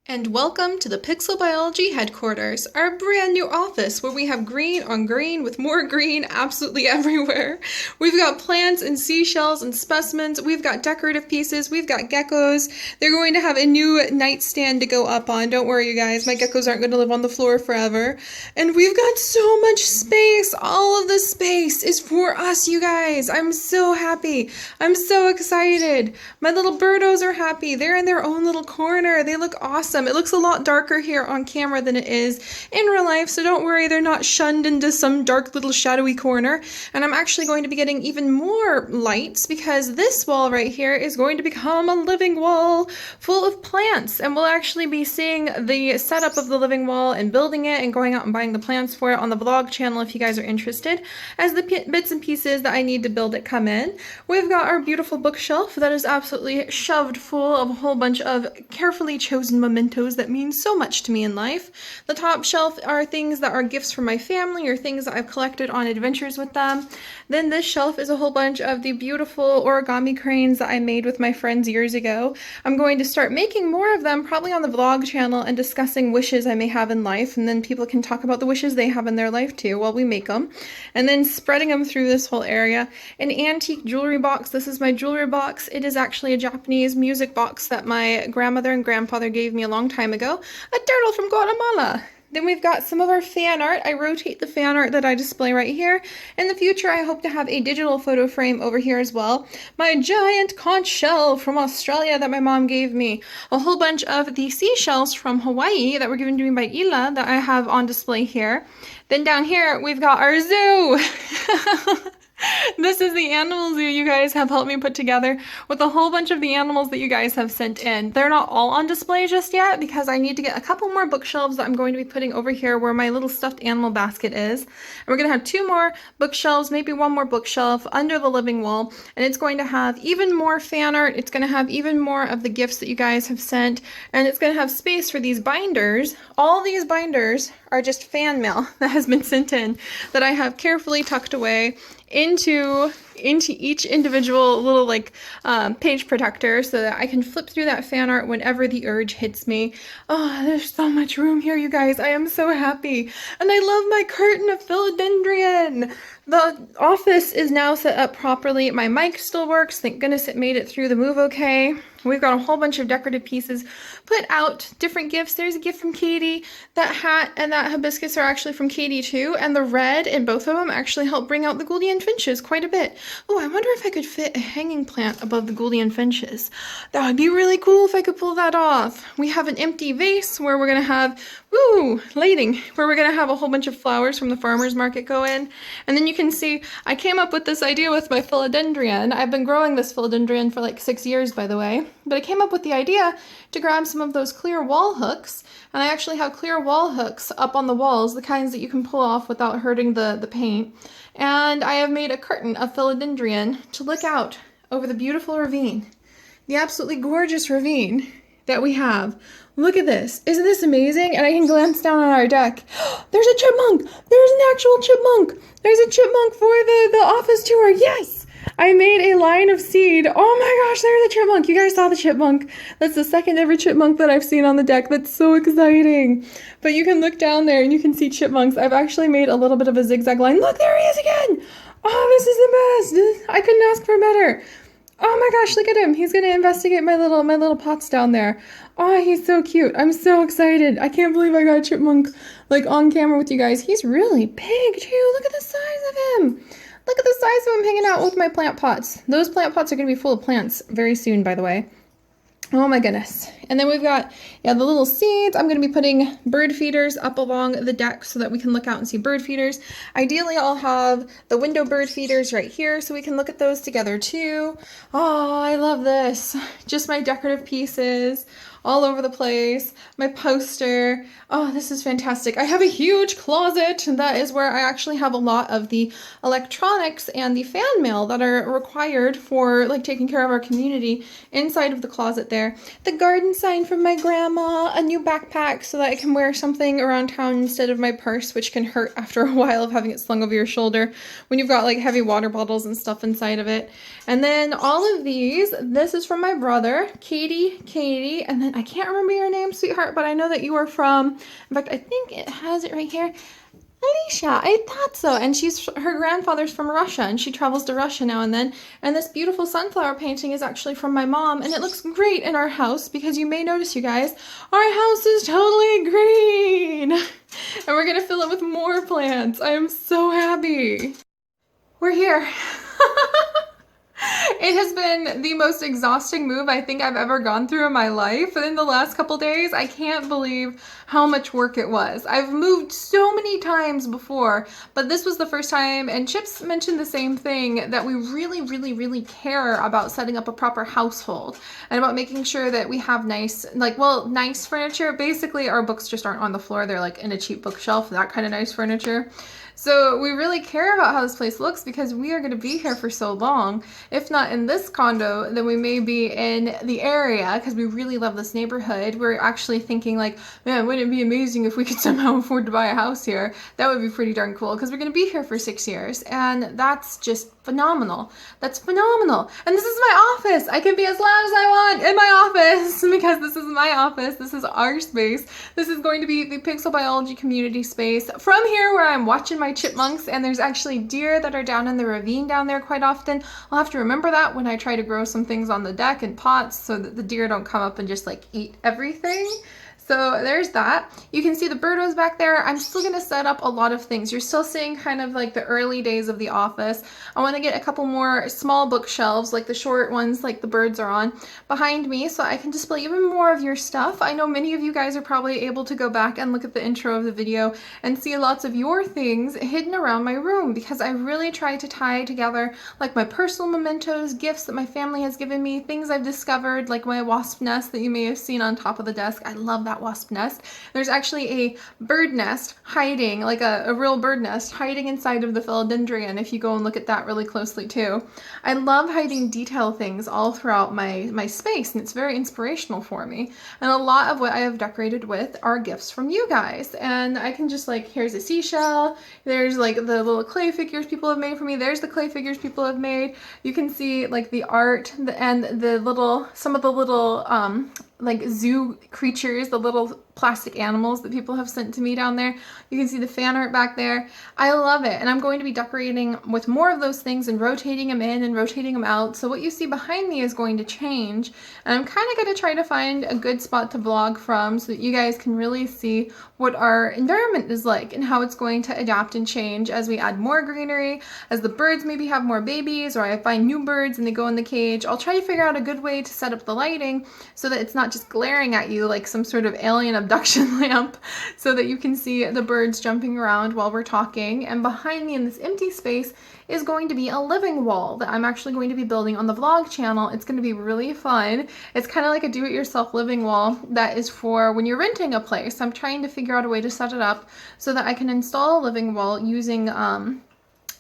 And welcome to the Pixel Biology headquarters, our brand new office where we have green on green with more green absolutely everywhere. We've got plants and seashells and specimens, we've got decorative pieces, we've got geckos. They're going to have a new nightstand to go up on. Don't worry, you guys, my geckos aren't going to live on the floor forever. And we've got so much space. All of the space is for us, you guys. I'm so happy. I'm so excited. My little birdos are happy. They're in their own little corner. They look awesome. It looks a lot darker here on camera than it is in real life, so don't worry, they're not shunned into some dark little shadowy corner. And I'm actually going to be getting even more lights because this wall right here is going to become a living wall full of plants, and we'll actually be seeing the setup of the living wall and building it and going out and buying the plants for it on the vlog channel if you guys are interested, as the bits and pieces that I need to build it come in. We've got our beautiful bookshelf that is absolutely shoved full of a whole bunch of carefully chosen mementos that mean so much to me in life. The top shelf are things that are gifts from my family or things that I've collected on adventures with them. Then this shelf is a whole bunch of the beautiful origami cranes that I made with my friends years ago. I'm going to start making more of them probably on the vlog channel and discussing wishes I may have in life, and then people can talk about the wishes they have in their life too while we make them. And then spreading them through this whole area. An antique jewelry box. This is my jewelry box. It is actually a Japanese music box that my grandmother and grandfather gave me a long time ago. A turtle from Guatemala. Then we've got some of our fan art. I rotate the fan art that I display right here. In the future, I hope to have a digital photo frame over here as well. My giant conch shell from Australia that my mom gave me. A whole bunch of the seashells from Hawaii that were given to me by Ila that I have on display here. Then down here, we've got our zoo. This is the animal zoo you guys have helped me put together with a whole bunch of the animals that you guys have sent in. They're not all on display just yet because I need to get a couple more bookshelves that I'm going to be putting over here where my little stuffed animal basket is. And we're going to have 2 more bookshelves, maybe 1 more bookshelf under the living wall. And it's going to have even more fan art. It's going to have even more of the gifts that you guys have sent. And it's going to have space for these binders. All these binders are just fan mail that has been sent in that I have carefully tucked away into each individual little page protector so that I can flip through that fan art whenever the urge hits me. Oh, there's so much room here, you guys. I am so happy. And I love my curtain of philodendron. The office is now set up properly. My mic still works. Thank goodness it made it through the move okay. We've got a whole bunch of decorative pieces put out, different gifts. There's a gift from Katie. That hat and that hibiscus are actually from Katie too, and the red in both of them actually help bring out the Gouldian finches quite a bit. Oh, I wonder if I could fit a hanging plant above the Gouldian finches. That would be really cool if I could pull that off. We have an empty vase where we're going to have, lighting, where we're going to have a whole bunch of flowers from the farmer's market go in. And then you can see, I came up with this idea with my philodendron. I've been growing this philodendron for like 6 years, by the way. But I came up with the idea to grab some of those clear wall hooks, and I actually have clear wall hooks up on the walls, the kinds that you can pull off without hurting the paint. And I have made a curtain of philodendron to look out over the beautiful ravine, the absolutely gorgeous ravine that we have. Look at this. Isn't this amazing? And I can glance down on our deck. There's a chipmunk. There's an actual chipmunk. There's a chipmunk for the office tour. Yes! I made a line of seed. Oh my gosh, there's a chipmunk. You guys saw the chipmunk. That's the second ever chipmunk that I've seen on the deck. That's so exciting. But you can look down there and you can see chipmunks. I've actually made a little bit of a zigzag line. Look, there he is again. Oh, this is the best. I couldn't ask for better. Oh my gosh, look at him. He's going to investigate my little pots down there. Oh, he's so cute. I'm so excited. I can't believe I got a chipmunk on camera with you guys. He's really big too. Look at the size of him. Look at the size of him hanging out with my plant pots. Those plant pots are going to be full of plants very soon, by the way. Oh my goodness. And then we've got, the little seeds. I'm going to be putting bird feeders up along the deck so that we can look out and see bird feeders. Ideally, I'll have the window bird feeders right here so we can look at those together too. Oh, I love this. Just my decorative pieces all over the place. My poster. Oh, this is fantastic. I have a huge closet. That is where I actually have a lot of the electronics and the fan mail that are required for taking care of our community inside of the closet there. there. The garden sign from my grandma, a new backpack so that I can wear something around town instead of my purse, which can hurt after a while of having it slung over your shoulder when you've got like heavy water bottles and stuff inside of it. And then all of these, this is from my brother, Katie, and then I can't remember your name, sweetheart, but I know that you are from, in fact, I think it has it right here. Alicia, I thought so. And her grandfather's from Russia, and she travels to Russia now and then. And this beautiful sunflower painting is actually from my mom, and it looks great in our house because you may notice, you guys, our house is totally green. And we're gonna fill it with more plants. I am so happy. We're here. It has been the most exhausting move I think I've ever gone through in my life. And in the last couple days, I can't believe how much work it was. I've moved so many times before, but this was the first time, and Chips mentioned the same thing, that we really care about setting up a proper household and about making sure that we have nice furniture. Basically, our books just aren't on the floor. They're like in a cheap bookshelf, that kind of nice furniture. So we really care about how this place looks because we are going to be here for so long. If not in this condo, then we may be in the area because we really love this neighborhood. We're actually thinking like, man, wouldn't it be amazing if we could somehow afford to buy a house here? That would be pretty darn cool because we're going to be here for 6 years, and that's just phenomenal. That's phenomenal. And this is my office. I can be as loud as I want in my office because this is my office. This is our space. This is going to be the Pixel Biology community space. From here where I'm watching my chipmunks, and there's actually deer that are down in the ravine down there quite often. I'll have to remember that when I try to grow some things on the deck and pots so that the deer don't come up and just like eat everything. So there's that. You can see the birdos back there. I'm still going to set up a lot of things. You're still seeing kind of like the early days of the office. I want to get a couple more small bookshelves, like the short ones like the birds are on, behind me so I can display even more of your stuff. I know many of you guys are probably able to go back and look at the intro of the video and see lots of your things hidden around my room because I really try to tie together like my personal mementos, gifts that my family has given me, things I've discovered, like my wasp nest that you may have seen on top of the desk. I love that wasp nest. There's actually a bird nest hiding, like a real bird nest hiding inside of the philodendron if you go and look at that really closely too. I love hiding detail things all throughout my space, and it's very inspirational for me. And a lot of what I have decorated with are gifts from you guys. And I can just like, here's a seashell, there's like the little clay figures people have made for me, there's the clay figures people have made. You can see like the art and some of the little like zoo creatures, the little plastic animals that people have sent to me down there. You can see the fan art back there. I love it, and I'm going to be decorating with more of those things and rotating them in and rotating them out. So what you see behind me is going to change, and I'm kind of going to try to find a good spot to vlog from so that you guys can really see what our environment is like and how it's going to adapt and change as we add more greenery, as the birds maybe have more babies, or I find new birds and they go in the cage. I'll try to figure out a good way to set up the lighting so that it's not just glaring at you like some sort of alien abduction lamp, so that you can see the birds jumping around while we're talking. And behind me in this empty space is going to be a living wall that I'm actually going to be building on the vlog channel. It's going to be really fun. It's kind of like a do-it-yourself living wall that is for when you're renting a place. I'm trying to figure out a way to set it up so that I can install a living wall using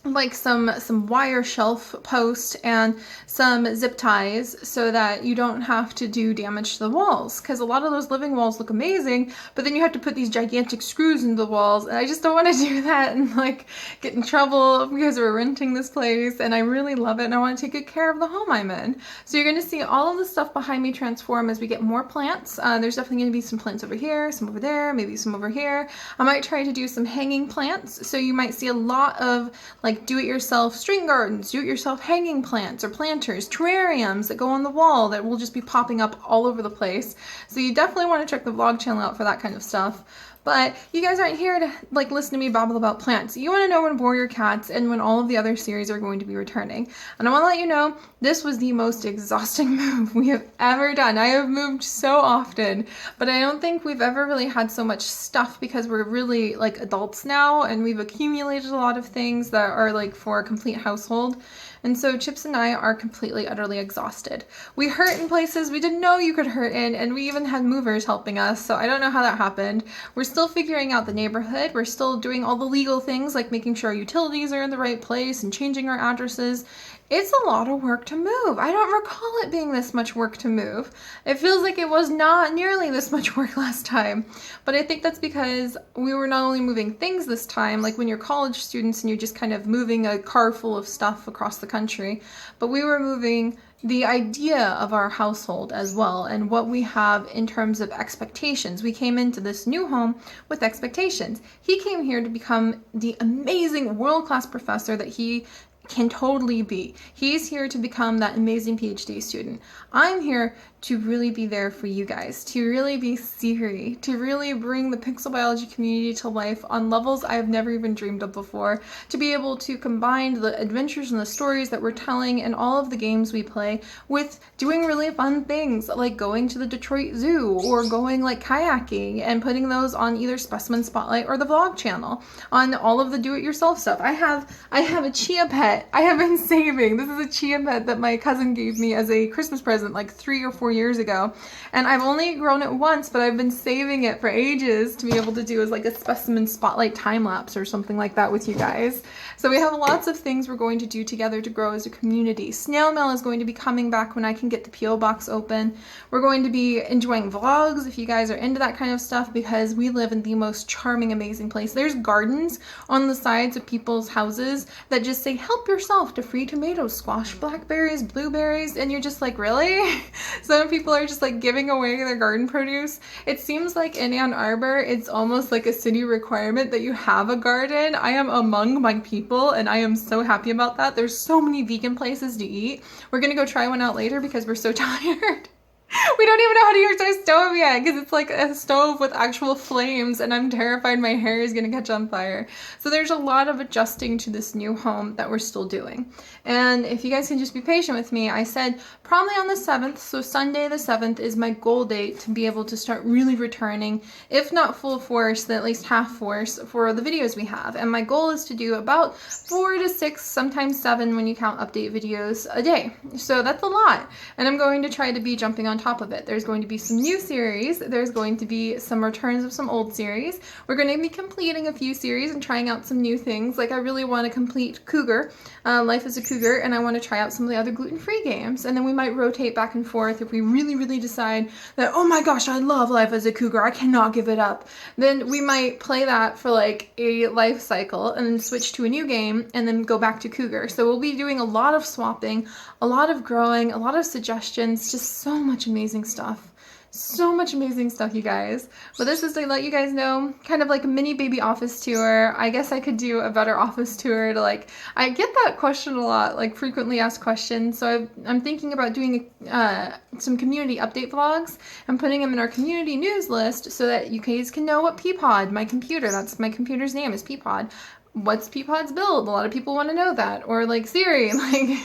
like some wire shelf post and some zip ties so that you don't have to do damage to the walls, because a lot of those living walls look amazing, but then you have to put these gigantic screws into the walls, and I just don't want to do that and like get in trouble because we're renting this place and I really love it and I want to take good care of the home I'm in. So you're going to see all of the stuff behind me transform as we get more plants. There's definitely going to be some plants over here, some over there, maybe some over here. I might try to do some hanging plants, so you might see a lot of like do-it-yourself string gardens, do-it-yourself hanging plants or planters, terrariums that go on the wall that will just be popping up all over the place. So you definitely want to check the vlog channel out for that kind of stuff. But you guys aren't here to like listen to me babble about plants. You want to know when Warrior Cats and when all of the other series are going to be returning. And I want to let you know, this was the most exhausting move we have ever done. I have moved so often, but I don't think we've ever really had so much stuff because we're really like adults now and we've accumulated a lot of things that are like for a complete household. And so Chips and I are completely, utterly exhausted. We hurt in places we didn't know you could hurt in, and we even had movers helping us, so I don't know how that happened. We're still figuring out the neighborhood. We're still doing all the legal things like making sure our utilities are in the right place and changing our addresses. It's a lot of work to move. I don't recall it being this much work to move. It feels like it was not nearly this much work last time. But I think that's because we were not only moving things this time, like when you're college students and you're just kind of moving a car full of stuff across the country, but we were moving the idea of our household as well and what we have in terms of expectations. We came into this new home with expectations. He came here to become the amazing world-class professor that he can totally be. He's here to become that amazing PhD student. I'm here to really be there for you guys, to really be Seri, to really bring the pixel biology community to life on levels I've never even dreamed of before, to be able to combine the adventures and the stories that we're telling and all of the games we play with doing really fun things like going to the Detroit Zoo or going like kayaking and putting those on either Specimen Spotlight or the vlog channel on all of the do-it-yourself stuff. I have a chia pet. I have been saving. This is a chia pet that my cousin gave me as a Christmas present like 3 or 4 years ago, and I've only grown it once, but I've been saving it for ages to be able to do as like a Specimen Spotlight time lapse or something like that with you guys. So we have lots of things we're going to do together to grow as a community. Snail mail is going to be coming back when I can get the P.O. box open. We're going to be enjoying vlogs if you guys are into that kind of stuff, because we live in the most charming, amazing place. There's gardens on the sides of people's houses that just say help yourself to free tomatoes, squash, blackberries, blueberries, and you're just like, really? Some people are just like giving away their garden produce. It seems like in Ann Arbor, it's almost like a city requirement that you have a garden. I am among my people and I am so happy about that. There's so many vegan places to eat. We're gonna go try one out later because we're so tired. We don't even know how to use our stove yet because it's like a stove with actual flames and I'm terrified my hair is going to catch on fire. So there's a lot of adjusting to this new home that we're still doing. And if you guys can just be patient with me, I said probably on the 7th, so Sunday the 7th is my goal date to be able to start really returning, if not full force, then at least half force for the videos we have. And my goal is to do about 4 to 6, sometimes 7 when you count update videos a day. So that's a lot. And I'm going to try to be jumping on top of it. There's going to be some new series. There's going to be some returns of some old series. We're going to be completing a few series and trying out some new things. Like I really want to complete Cougar, Life as a Cougar, and I want to try out some of the other gluten-free games. And then we might rotate back and forth if we really, really decide that, oh my gosh, I love Life as a Cougar. I cannot give it up. Then we might play that for like a life cycle and then switch to a new game and then go back to Cougar. So we'll be doing a lot of swapping, a lot of growing, a lot of suggestions, just so much amazing stuff. So much amazing stuff, you guys. But this is to let you guys know, kind of like a mini baby office tour. I guess I could do a better office tour to like, I get that question a lot, like frequently asked questions. So I'm thinking about doing some community update vlogs and putting them in our community news list so that you guys can know what Peapod, my computer, that's my computer's name is Peapod. What's Peapod's build? A lot of people want to know that. Or like Seri, like...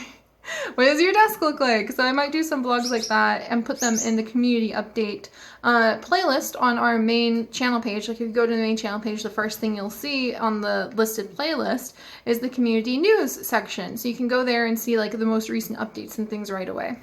what does your desk look like? So I might do some vlogs like that and put them in the community update playlist on our main channel page. Like if you go to the main channel page, the first thing you'll see on the listed playlist is the community news section. So you can go there and see like the most recent updates and things right away.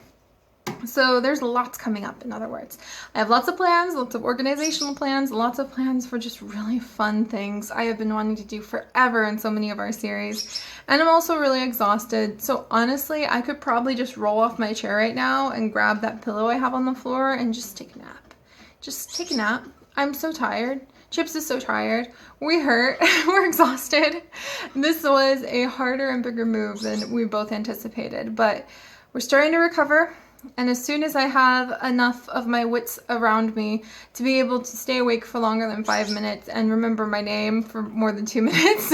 So there's lots coming up, in other words. I have lots of plans, lots of organizational plans, lots of plans for just really fun things I have been wanting to do forever in so many of our series. And I'm also really exhausted. So honestly, I could probably just roll off my chair right now and grab that pillow I have on the floor and just take a nap. Just take a nap. I'm so tired. Chips is so tired. We hurt. We're exhausted. This was a harder and bigger move than we both anticipated, but we're starting to recover. And as soon as I have enough of my wits around me to be able to stay awake for longer than 5 minutes and remember my name for more than 2 minutes,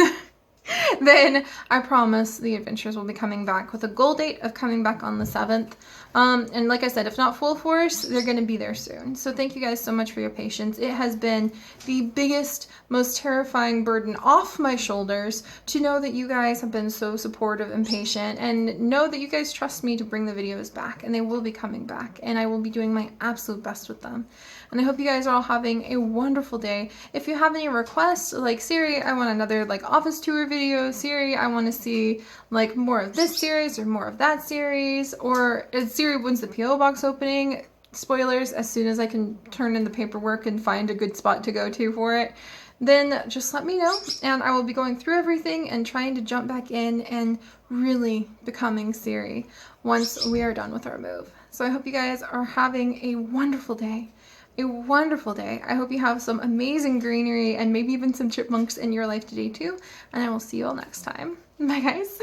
then I promise the adventures will be coming back with a goal date of coming back on the 7th. And like I said, if not full force, they're going to be there soon. So thank you guys so much for your patience. It has been the biggest, most terrifying burden off my shoulders to know that you guys have been so supportive and patient, and know that you guys trust me to bring the videos back, and they will be coming back, and I will be doing my absolute best with them. And I hope you guys are all having a wonderful day. If you have any requests, like Seri, I want another like office tour video. Seri, I want to see like more of this series or more of that series, or Seri wins the P.O. box opening. Spoilers, as soon as I can turn in the paperwork and find a good spot to go to for it, then just let me know, and I will be going through everything and trying to jump back in and really becoming Seri once we are done with our move. So I hope you guys are having a wonderful day. A wonderful day. I hope you have some amazing greenery and maybe even some chipmunks in your life today too. And I will see you all next time. Bye guys.